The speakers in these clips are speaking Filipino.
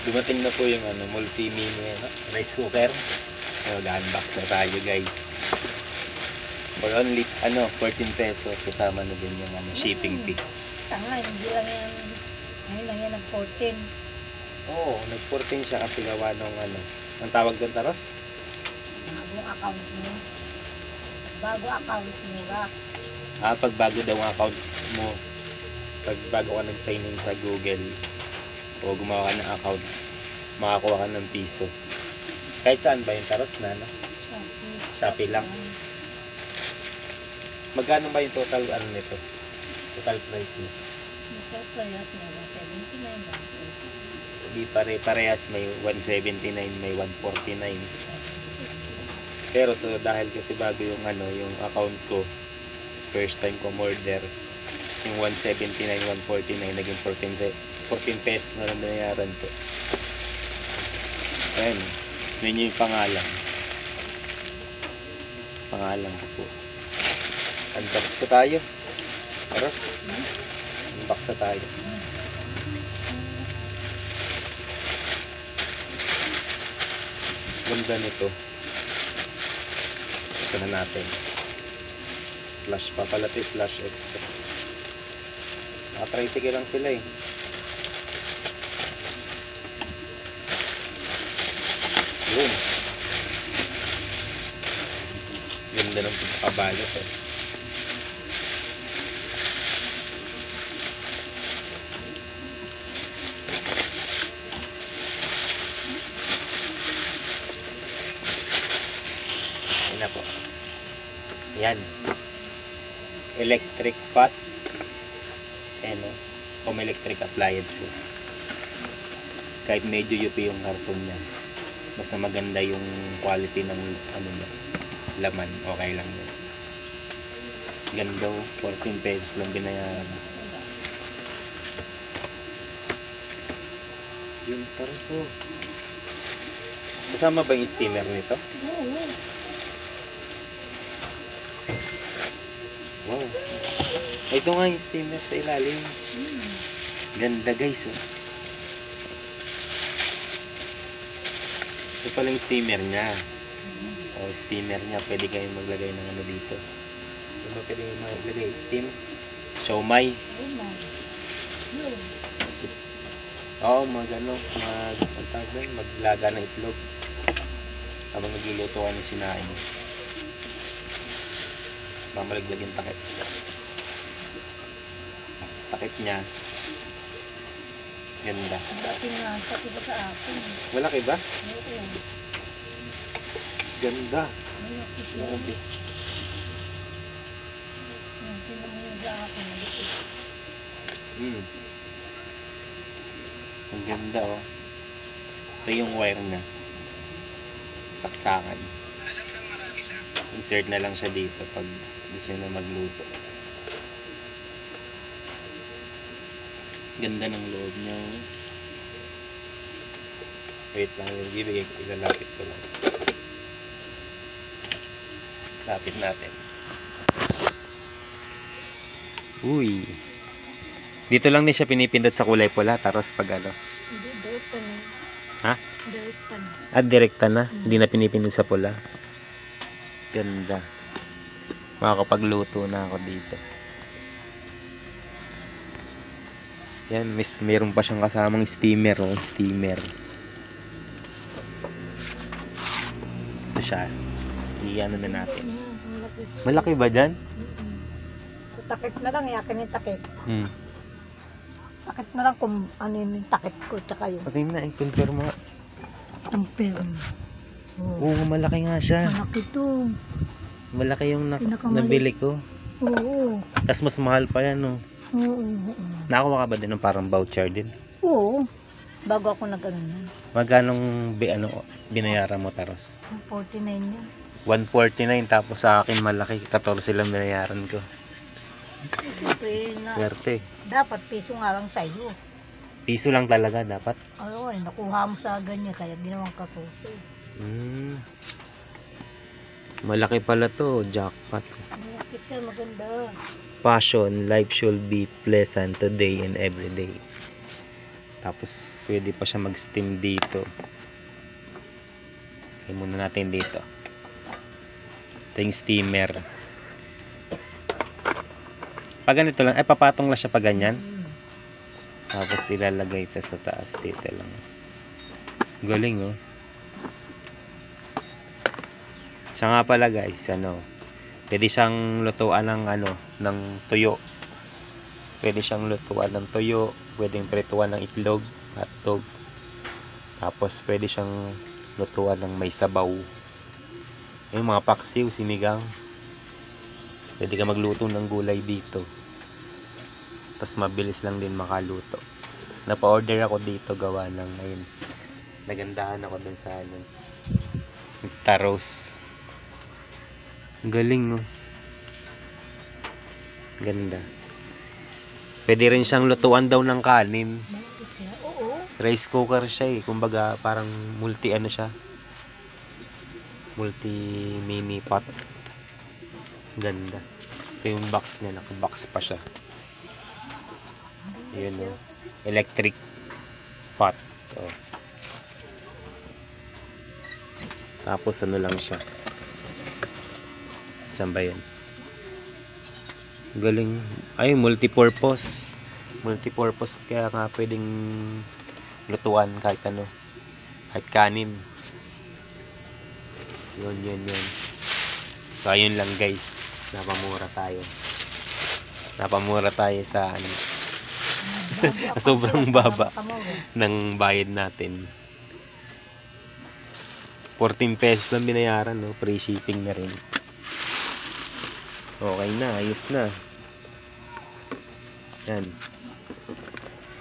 Dumating na po yung multi-mini rice cooker. So, mag-unbox na tayo guys. For only 14 pesos. Kasama na din yung shipping fee. Tanga, hindi lang yan. Ngayon lang yan nag-14. Oo, nag-14 siya kasi gawa nung ang tawag doon taros? Bagong account mo. Bago account mo ka. Pag bago daw ang account mo, pag bago ka nag-sign in sa Google o gumawa ka ng account, makakuha ka ng piso. Kahit saan ba yung taros na Shopee lang. Magkano ba yung total nito? Total price niya? Total price niya, 79 lang. Hindi parehas, may 179, may 149. Pero to dahil kasi bago yung yung account ko, first time ko order, yung 179, 149 naging 14 pesos na lang binayaran ko. Ayun, yun yung pangalan ko po. Unbox na tayo. Tara, unbox na tayo. Ganda nito. Ito na natin. Flash pa pala ito, Flash Express. Naka-tricycle lang sila eh. Yun. Ganda ng pagkakabalot eh. Yan na po. Yan. Electric pot and home electric appliances. Kahit medyo yupi yung karton niya, basta maganda yung quality ng laman, okay lang yun. Ganda, 14 pesos lang binayaran. Yung tarso. Kasama ba yung steamer nito? Oo. Wow. Ito nga yung steamer sa ilalim. Ganda guys oh. Ito pala yung steamer niya. O steamer niya. Pwede kayong maglagay ng dito. Ano pwede maglagay? Steam? Siomai. Oo, maglaga ng itlog. Habang nagluluto ka ng sinain. Mamaliglag yung takip. Takip niya. Ganda. Dati nga, pati ba sa akin? Malaki ba? Oo. Ganda. Malaki siya. Grabe. Yung pinamaya sa akin. Ang ganda oh. Ito yung wire na. Saksakan. Insert na lang siya dito pag gusto nyo na magluto. Ganda ng loob niya. Wait lang, ilalapit ko lang. Lapit natin. Uy. Dito lang din siya pinipindot sa kulay pula, tapos pag Hindi, direkta na. Ha? Direkta na. Direkta na. Hindi na pinipindot sa pula. Ganda. Makakapagluto na ako dito. Yan, meron pa siyang kasamang steamer. Steamer. Ito siya. Iyan na natin. Malaki ba dyan? Takip na lang, yakin yung takip. Takip na lang kung ano yung takip ko, tsaka yun. Pati na, i-compare mo nga. Compare. Oo, malaki nga siya. Malaki to. Malaki yung Pinakamaliit. nabili ko. Oo. Tapos mas mahal pa yan, no? Oo. Nakakuha ka ba din ng parang voucher din? Oo. Bago ako nag-ano yan. Magkanong binayaran mo taros? 49 yan. 149 tapos sa akin malaki 14 lang binayaran ko. Siyempre na. Swerte. Dapat piso nga lang sa'yo. Piso lang talaga dapat. Ay, nakuha mo sa ganyan kaya ginawang 14. Malaki pala to, jackpot. Malaki siya, maganda. Passion, life should be pleasant today and every day. Tapos pwede pa siya mag-steam dito. Lagay muna natin dito. Ito yung steamer. Pag ganito lang, papatong lang siya pag ganyan. Tapos ilalagay ito sa taas dito lang. Galing oh. Siya nga pala guys, pwede siyang lutuan ng ng tuyo. Pwede siyang lutuan ng tuyo, pwedeng prituan ng itlog, hotdog. Tapos pwede siyang lutuan ng may sabaw. Yung mga paksiw, sinigang. Pwede ka magluto ng gulay dito. Tapos mabilis lang din makaluto. Napa-order ako dito gawa ng ayun. Nagandahan ako dun sa taros. Galing oh. Ganda. Pwede rin siyang lutuan daw ng kanin. Oo. Rice cooker siya eh. Kumbaga parang multi siya. Multi mini pot. Ganda. Ito yung box niya. Naka-box pa siya. Yun oh. Electric pot. Oh. Tapos lang siya. Saan ba yun? Galing. Ay, multi-purpose. Multi-purpose kaya nga pwedeng lutuan kahit kahit kanin. Yun. So, ayun lang guys. Napamura tayo. Napamura tayo sa sobrang baba ng bayad natin. 14 pesos lang binayaran, no? Free shipping na rin. Okay na, ayos na. Yan.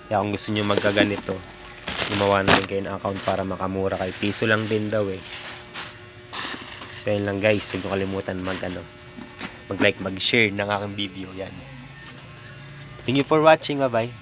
Kaya kung gusto nyo magkaganito, gumawa na rin kayo ng account para makamura kayo. Piso lang din daw eh. So yun lang guys, huwag nyo kalimutan mag-like, mag-share ng aking video. Yan. Thank you for watching, bye bye.